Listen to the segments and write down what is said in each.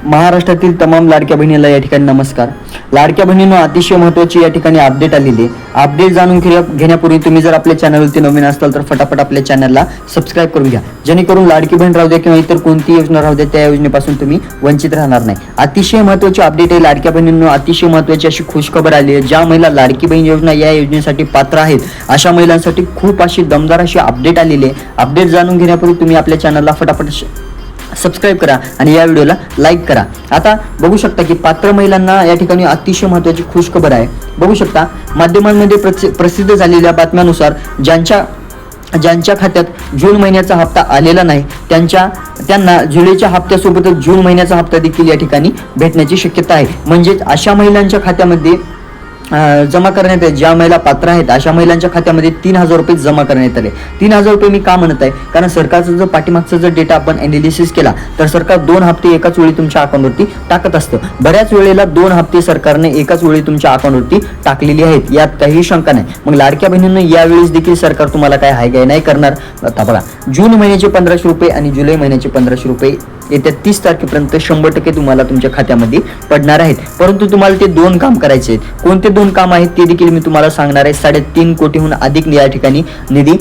महाराष्ट्रातील तमाम लाडक्या बहिणीला या ठिकाणी नमस्कार. लाडक्या बहिणींनो, अतिशय महत्त्वाची या ठिकाणी अपडेट आलेली आहे. अपडेट जाणून घेण्यापूर्वी तुम्ही जर आपल्या चॅनलवरती नवीन असाल तर फटाफट आपल्या चॅनलला सबस्क्राईब करून घ्या, जेणेकरून लाडकी बहीण राहू द्या किंवा इतर कोणती योजना राहू द्या त्या योजनेपासून तुम्ही वंचित राहणार नाही. अतिशय महत्त्वाची अपडेट आहे लाडक्या बहिणींनो. अतिशय महत्त्वाची अशी खुशखबर आली आहे. ज्या महिला लाडकी बहीण योजना या योजनेसाठी पात्र आहेत अशा महिलांसाठी खूप अशी दमदार अशी अपडेट आलेली आहे. अपडेट जाणून घेण्यापूर्वी तुम्ही आपल्या चॅनलला फटाफट सबस्क्राईब करा आणि या व्हिडिओला लाईक करा. आता बघू शकता की पात्र महिलांना या ठिकाणी अतिशय महत्त्वाची खुशखबर आहे. बघू शकता माध्यमांमध्ये प्रसिद्ध झालेल्या बातम्यानुसार ज्यांच्या खात्यात जून महिन्याचा हप्ता आलेला नाही त्यांना जुलैच्या हप्त्यासोबतच जून महिन्याचा हप्ता देखील या ठिकाणी भेटण्याची शक्यता आहे. म्हणजेच अशा महिलांच्या खात्यामध्ये जमा करण्यात आहे, ज्या महिला पात्र आहेत अशा महिलांच्या खात्यामध्ये 3,000 रुपये जमा करण्यात आले. 3,000 रुपये मी का म्हणत आहे, कारण सरकारचा जर पाठीमागचा जर डेटा आपण अनालिसिस केला तर सरकार 2 हप्ते एकाच वेळी तुमच्या अकाउंटवरती टाकत असतं. बऱ्याच वेळेला 2 हप्ते सरकारने एकाच वेळी तुमच्या अकाउंटवरती टाकलेली आहेत, यात काही शंका नाही. मग लाडक्या बहिणींना यावेळेस देखील सरकार तुम्हाला काय हाय नाही करणार. आता बघा, जून महिन्याचे 1,500 रुपये आणि जुलै महिन्याचे 1,500 रुपये येत्या 30 तारखेपर्यंत 100% तुम्हाला तुमच्या खात्यामध्ये पडणार आहेत. परंतु तुम्हाला ते 2 काम करायचे आहेत. कोणते 2 काम आहेत ते देखील मी तुम्हाला सांगणार आहे. 3.5 कोटीहून अधिक या ठिकाणी निधी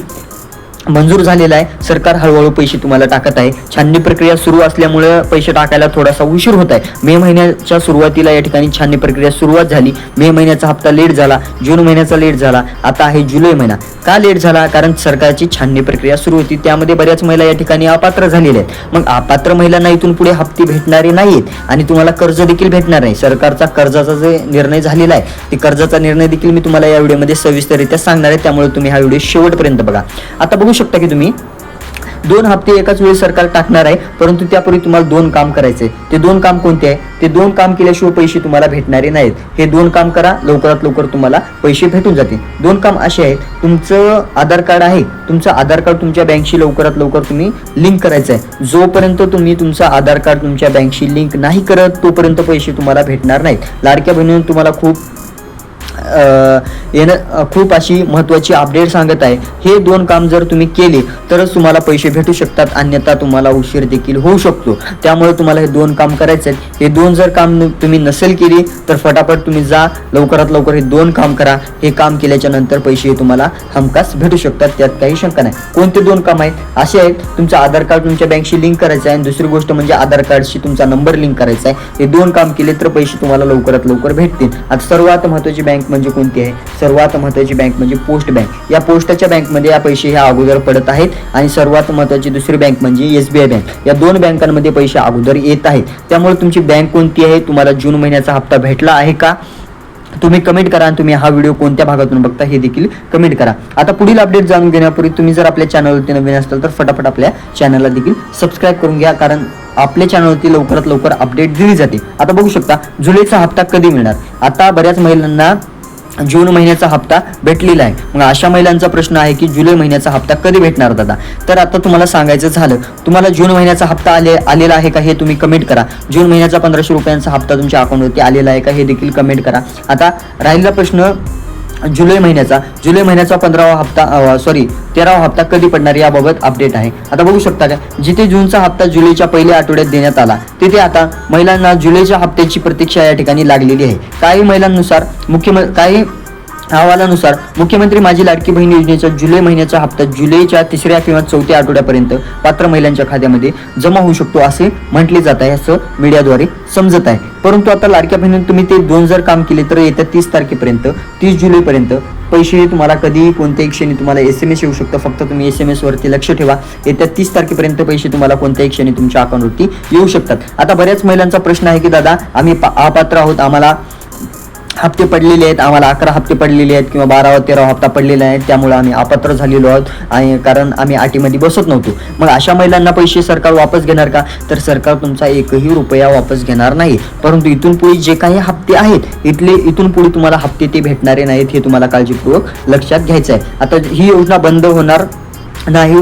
मंजूर झालेला आहे. सरकार हळूहळू पैसे तुम्हाला टाकत आहे. छाननी प्रक्रिया सुरू असल्यामुळे पैसे टाकायला थोडासा उशीर होत आहे. मे महिन्याच्या सुरुवातीला या ठिकाणी छाननी प्रक्रिया सुरुवात झाली. मे महिन्याचा हप्ता लेट झाला, जून महिन्याचा लेट झाला, आता आहे जुलै महिना. का लेट झाला? कारण सरकारची छाननी प्रक्रिया सुरू होती, त्यामध्ये बऱ्याच महिला या ठिकाणी अपात्र झालेल्या आहेत. मग अपात्र महिलांना इथून पुढे हप्ते भेटणारे नाहीत आणि तुम्हाला कर्ज देखील भेटणार नाही. सरकारचा कर्जाचा जे निर्णय झालेला आहे ते कर्जाचा निर्णय देखील मी तुम्हाला या व्हिडिओमध्ये सविस्तररित्या सांगणार आहे, त्यामुळे तुम्ही हा व्हिडिओ शेवटपर्यंत बघा. आता बघू शकता की तुम्ही 2 हप्ते एकाच वेळी सरकार टाकणार आहे, परंतु त्यापूर्वी तुम्हाला 2 काम करायचे. ते 2 काम कोणते आहे? ते 2 काम केल्याशिवाय पैसे तुम्हाला भेटणारे नाहीत. हे 2 काम करा, लवकरात लवकर तुम्हाला पैसे भेटून जातील. 2 काम असे आहेत. तुमचं आधार कार्ड आहे, तुमचं आधार कार्ड तुमच्या बँकशी लवकरात लवकर तुम्ही लिंक करायचं आहे. जोपर्यंत तुम्ही तुमचं आधार कार्ड तुमच्या बँकशी लिंक नाही करत तोपर्यंत पैसे तुम्हाला भेटणार नाहीत. लाडक्या बहिणींनो, तुम्हाला खूप अशी महत्त्वाची अपडेट सांगत आहे. हे 2 काम जर तुम्ही केले तरच तुम्हाला पैसे भेटू शकतात, अन्यथा तुम्हाला उशीर देखील होऊ शकतो. त्यामुळे तुम्हाला हे 2 काम करायचे आहेत. हे 2 जर काम तुम्ही नसेल केली तर फटाफट तुम्ही जा, लवकरात लवकर हे 2 काम करा. हे काम केल्याच्या नंतर पैसे तुम्हाला हमखास भेटू शकतात, त्यात काही शंका नाही. कोणते 2 काम आहेत? असे आहेत, तुमचं आधार कार्ड तुमच्या बँकशी लिंक करायचं आहे आणि दुसरी गोष्ट म्हणजे आधार कार्डशी तुमचा नंबर लिंक करायचा आहे. हे 2 काम केले तर पैसे तुम्हाला लवकरात लवकर भेटतील. आता सर्वात महत्त्वाची बँक म्हणजे कोणती आहे? सर्वात महत्त्वाची बँक म्हणजे पोस्ट बँक. या पोस्टाच्या बँकमध्ये या पैसे ह्या अगोदर पडत आहेत आणि सर्वात महत्त्वाची दुसरी बँक म्हणजे SBI बँक. या 2 बँकांमध्ये पैसे अगोदर येत आहेत. त्यामुळे तुमची बँक कोणती आहे? तुम्हाला जून महिन्याचा हप्ता भेटला आहे का? तुम्ही कमेंट करा आणि तुम्ही हा व्हिडिओ कोणत्या भागातून बघता हे देखील कमेंट करा. आता पुढील अपडेट जाणून घेण्यापूर्वी तुम्ही जर आपल्या चॅनलवरती नवीन असाल तर फटाफट आपल्या चॅनलला देखील सबस्क्राईब करून घ्या, कारण आपल्या चॅनलवरती लवकरात लवकर अपडेट दिली जाते. आता बघू शकता जुलैचा हप्ता कधी मिळणार. आता बऱ्याच महिलांना जून महिन्याचा हप्ता भेटलेला आहे. मग अशा महिलांचा प्रश्न आहे की जुलै महिन्याचा हप्ता कधी भेटणार दादा? तर आता तुम्हाला सांगायचं झालं, तुम्हाला जून महिन्याचा हप्ता आलेला आहे का हे तुम्ही कमेंट करा. जून महिन्याचा 1,500 रुपयांचा हप्ता तुमच्या अकाउंटवरती आलेला आहे का हे देखील कमेंट करा. आता राहिलेला प्रश्न जुलै महिन्याचा 13वा हप्ता कधी पडणार याबाबत अपडेट आहे. आता बघू शकता का, जिथे जूनचा हप्ता जुलैच्या पहिल्या आठवड्यात देण्यात आला तिथे आता महिलांना जुलैच्या हप्त्याची प्रतीक्षा या ठिकाणी लागलेली आहे. काही महिलांनुसार काही अहवालानुसार मुख्यमंत्री माझी लाडकी बहीण योजनेचा जुलै महिन्याचा हप्ता जुलैच्या 3ऱ्या किंवा 4थ्या आठवड्यापर्यंत पात्र महिलांच्या खात्यामध्ये जमा होऊ शकतो असे म्हटले जात आहे, असं मीडियाद्वारे समजत आहे. परंतु आता लाडक्या बहिणींनी तुम्ही ते 2 जर काम केले तर येत्या 30 तारखेपर्यंत 30 जुलैपर्यंत पैसे तुम्हाला कधी कोणत्याही क्षणी तुम्हाला SMS येऊ शकतं. फक्त तुम्ही SMS वरती लक्ष ठेवा. येत्या 30 तारखेपर्यंत पैसे तुम्हाला कोणत्याही क्षणी तुमच्या अकाउंटवरती येऊ शकतात. आता बऱ्याच महिलांचा प्रश्न आहे की दादा आम्ही अपात्र आहोत, आम्हाला हप्ते पडलेले आहेत, आम्हाला 11 हप्ते पडलेले आहेत किंवा 12वा 13वा हप्ता पडलेला आहे, त्यामुळे आम्ही अपात्र झालेलो आहोत आणि कारण आम्ही अटीमध्ये बसत नव्हतो. मग अशा महिलांना पैसे सरकार वापस घेणार का? तर सरकार तुमचा 1ही रुपया वापस घेणार नाही. परंतु इथून पुढे जे काही हप्ते आहेत इथून पुढे तुम्हाला हप्ते ते भेटणारे नाहीत, हे तुम्हाला काळजीपूर्वक लक्षात घ्यायचं आहे. आता ही योजना बंद होणार नाही,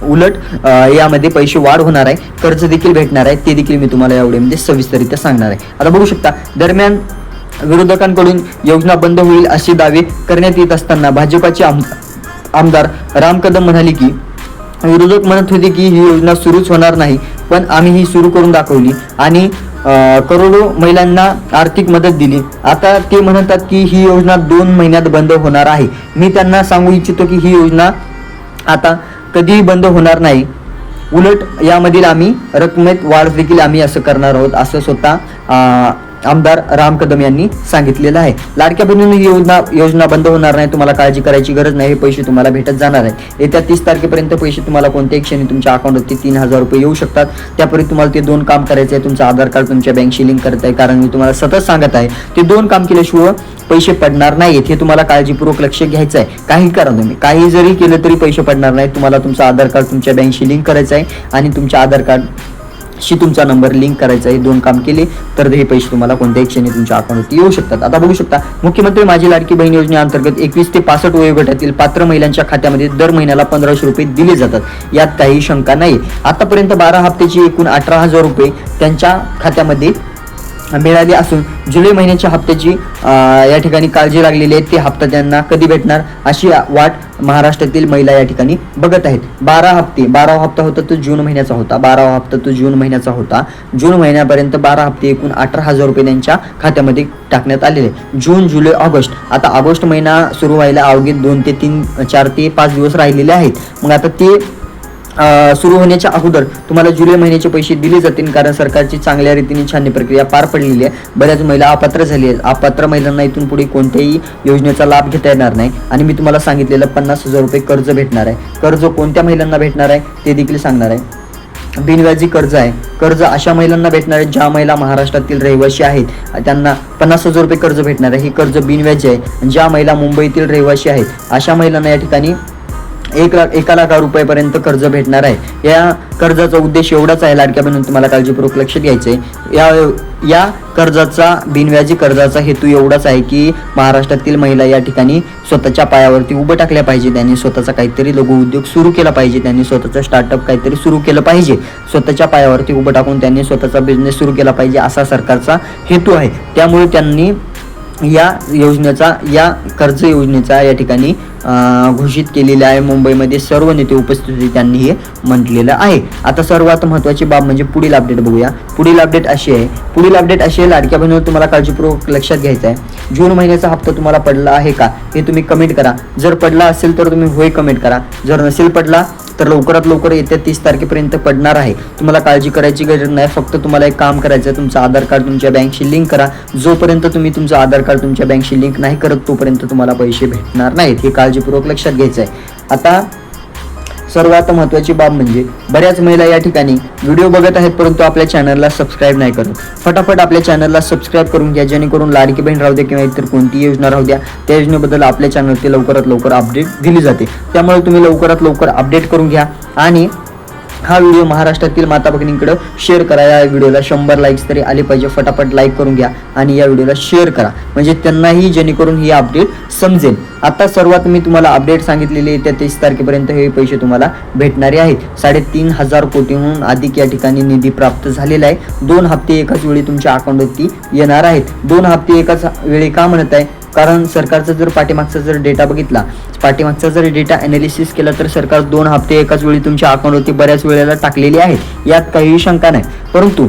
उलट यामध्ये पैसे वाढ होणार आहे, कर्ज देखील भेटणार आहे, ते देखील मी तुम्हाला या व्हिडिओमध्ये सविस्तररित्या सांगणार आहे. आता बघू शकता, दरम्यान विरोधकांकडून योजना बंद होईल असे दावे करण्यात येत असताना भाजपाचे आमदार राम कदम म्हणाले की विरोधक म्हणत होते की ही योजना सुरूच होणार नाही, पण आम्ही ही सुरू करून दाखवली आणि करोडो महिलांना आर्थिक मदत दिली. आता ते म्हणतात की ही योजना 2 महिन्यात बंद होणार आहे. मी त्यांना सांगू इच्छितो की ही योजना आता कधीही बंद होणार नाही. उलट यामधील आम्ही रकमेत वाढ देखील आम्ही असं करणार आहोत, असं स्वतः आमदार राम कदम यांनी सांगितलेलं आहे. लाडक्या बहिणींनो ही योजना बंद होणार नाही. तुम्हाला काळजी करायची गरज नाही. हे पैसे तुम्हाला भेटत जाणार आहे. येत्या 30 तारखेपर्यंत पैसे तुम्हाला कोणत्याही क्षणी तुमच्या अकाउंटवरती 3000 रुपये येऊ शकतात. त्यापूर्वी तुम्हाला ते 2 काम करायचे आहे. तुमचं आधार कार्ड तुमच्या बँकशी लिंक करत आहे, कारण मी तुम्हाला सतत सांगत आहे ते 2 काम केल्याशिवाय पैसे पडणार नाहीत. हे तुम्हाला काळजीपूर्वक लक्ष घ्यायचं आहे. काही करा तुम्ही, काही जरी केलं तरी पैसे पडणार नाहीत. तुम्हाला तुमचं आधार कार्ड तुमच्या बँकशी लिंक करायचं आहे आणि तुमच्या आधार कार्ड शी तुमचा नंबर लिंक करायचा आहे. 2 काम केले तर हे पैसे तुम्हाला कोणत्याही क्षणी तुमच्या अकाउंटवरती येऊ शकतात. आता बघू शकता, मुख्यमंत्री माझी लाडकी बहीण योजनेअंतर्गत 21 ते 65 वयोगटातील पात्र महिलांच्या खात्यामध्ये दर महिन्याला 1500 रुपये दिले जातात. यात काही शंका नाही. आतापर्यंत 12 हप्त्याची एकूण 18,000 रुपये त्यांच्या खात्यामध्ये मिळाली असून जुलै महिन्याच्या हप्त्याची या ठिकाणी काळजी लागलेली आहे. ते हप्ता त्यांना कधी भेटणार अशी वाट महाराष्ट्रातील महिला या ठिकाणी बघत आहेत. 12 हप्ते, 12वा हप्ता होता तो जून महिन्याचा होता. 12वा हप्ता तो जून महिन्याचा होता. जून महिन्यापर्यंत 12 हप्ते एकूण 18,000 रुपये त्यांच्या खात्यामध्ये टाकण्यात आलेले. जून, जुलै, ऑगस्ट, आता ऑगस्ट महिना सुरू व्हायला अवघे 2 ते 3, 4 ते 5 दिवस राहिलेले आहेत. मग आता ते सुरू होण्याच्या अगोदर तुम्हाला जुलै महिन्याचे पैसे दिले जातील, कारण सरकारची चांगल्या रीतीने छाननी प्रक्रिया पार पडलेली आहे. बऱ्याच महिला अपात्र झाली आहेत. अपात्र महिलांना इथून पुढे कोणत्याही योजनेचा लाभ घेता येणार नाही. आणि मी तुम्हाला सांगितलेलं 50,000 रुपये कर्ज भेटणार आहे. कर्ज कोणत्या महिलांना भेटणार आहे ते देखील सांगणार आहे. बिनव्याजी कर्ज आहे. कर्ज अशा महिलांना भेटणार आहे ज्या महिला महाराष्ट्रातील रहिवासी आहेत, त्यांना 50,000 रुपये कर्ज भेटणार आहे. हे कर्ज बिनव्याजी आहे. ज्या महिला मुंबईतील रहिवासी आहेत अशा महिलांना या ठिकाणी 1 लाख रुपयापर्यंत कर्ज भेटणार आहे. या कर्जाचा उद्देश एवढाच आहे, लाडक्या बहिणींनो तुम्हाला काळजीपूर्वक लक्ष द्यायचं आहे. या कर्जाचा, बिनव्याजी कर्जाचा हेतू एवढाच आहे की महाराष्ट्रातील महिला या ठिकाणी स्वतःच्या पायावरती उभं टाकल्या पाहिजे. त्यांनी स्वतःचा काहीतरी लघु उद्योग सुरू केला पाहिजे. त्यांनी स्वतःचा स्टार्टअप काहीतरी सुरू केलं पाहिजे. स्वतःच्या पायावरती उभं टाकून त्यांनी स्वतःचा बिझनेस सुरू केला पाहिजे, असा सरकारचा हेतू आहे. त्यामुळे त्यांनी या योजनेचा, या कर्ज योजनेचा या ठिकाणी घोषित केलेला आहे. मुंबईमध्ये सर्व नेते उपस्थित होते, त्यांनी हे म्हटलेलं आहे. आता सर्वात महत्त्वाची बाब म्हणजे पुढील अपडेट बघूया. पुढील अपडेट अशी आहे, लाडक्या बहिणीवर तुम्हाला काळजीपूर्वक लक्षात घ्यायचं आहे. जून महिन्याचा हप्ता तुम्हाला पडला आहे का हे तुम्ही कमेंट करा. जर पडला असेल तर तुम्ही होय कमेंट करा. जर नसेल पडला तर लवकरात लवकर येत्या 30 तारखेपर्यंत पडणार आहे. तुम्हाला काळजी करायची गरज नाही. फक्त तुम्हाला एक काम करायचं आहे, तुमचं आधार कार्ड तुमच्या बँकशी लिंक करा. जोपर्यंत तुम्ही तुमचं आधार कार्ड तुमच्या बँकशी लिंक नाही करत तोपर्यंत तुम्हाला पैसे भेटणार नाहीत. हे काळजीपूर्वक लक्षात घ्यायचं आहे. आता सर्वात महत्त्वाची बाब म्हणजे बऱ्याच महिला या ठिकाणी व्हिडिओ बघत आहेत परंतु आपल्या चॅनलला सबस्क्राईब नाही करत. फटाफट आपल्या चॅनलला सबस्क्राईब करून घ्या, जेणेकरून लाडकी बहीण राहू द्या किंवा इतर कोणती योजना राहू द्या, त्या योजनेबद्दल आपल्या चॅनलवरती लवकरात लवकर अपडेट दिली जाते. त्यामुळे तुम्ही लवकरात लवकर अपडेट करून घ्या आणि हा व्हिडिओ महाराष्ट्रातील माता भगिनींकडे शेअर करा. या व्हिडिओला 100 लाईक्स तरी आले पाहिजे. फटाफट लाईक करून घ्या आणि या व्हिडिओला शेअर करा, म्हणजे त्यांनाही, जेणेकरून ही अपडेट समजेल. आता सर्वात मी तुम्हाला अपडेट सांगितलेली आहे, त्या 30 तारखेपर्यंत हे पैसे तुम्हाला भेटणारे आहेत. 3,500 कोटीहून अधिक या ठिकाणी निधी प्राप्त झालेला आहे. 2 हप्ते एकाच वेळी तुमच्या अकाउंटवरती येणार आहेत. 2 हप्ते एकाच वेळी का म्हणत आहे, कारण सरकारचा जर पाठीमागचा जर डेटा बघितला, पाठीमागचा जर डेटा ॲनालिसिस केला तर सरकार 2 हप्ते एकाच वेळी तुमच्या अकाउंटवरती बऱ्याच वेळेला टाकलेले आहेत. यात काहीही शंका नाही. परंतु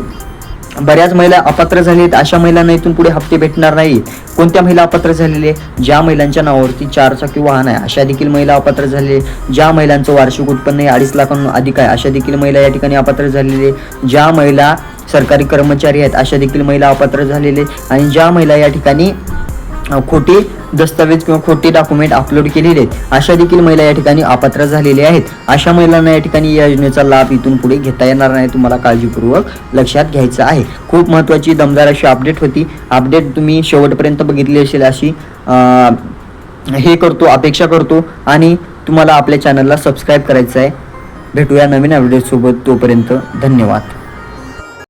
बऱ्याच महिला अपात्र झाले आहेत. अशा महिलांना इथून पुढे हप्ते भेटणार नाही. कोणत्या महिला अपात्र झालेले, ज्या महिलांच्या नावावरती 4 चाकी वाहन आहे अशा देखील महिला अपात्र झालेले. ज्या महिलांचं वार्षिक उत्पन्न 2.5 लाखांहून अधिक आहे अशा देखील महिला या ठिकाणी अपात्र झालेले. ज्या महिला सरकारी कर्मचारी आहेत अशा देखील महिला अपात्र झालेले. आणि ज्या महिला या ठिकाणी खोटे दस्तावेज किंवा खोटे डॉक्युमेंट अपलोड केलेले आहेत अशा देखील महिला या ठिकाणी अपात्र झालेल्या आहेत. अशा महिलांना या ठिकाणी या योजनेचा लाभ इथून पुढे घेता येणार नाही. तुम्हाला काळजीपूर्वक लक्षात घ्यायचं आहे. खूप महत्त्वाची दमदार अशी अपडेट होती. अपडेट तुम्ही शेवटपर्यंत बघितली असेल अशी अपेक्षा करतो आणि तुम्हाला आपल्या चॅनलला सबस्क्राईब करायचं आहे. भेटूया नवीन अपडेटसोबत. तोपर्यंत धन्यवाद.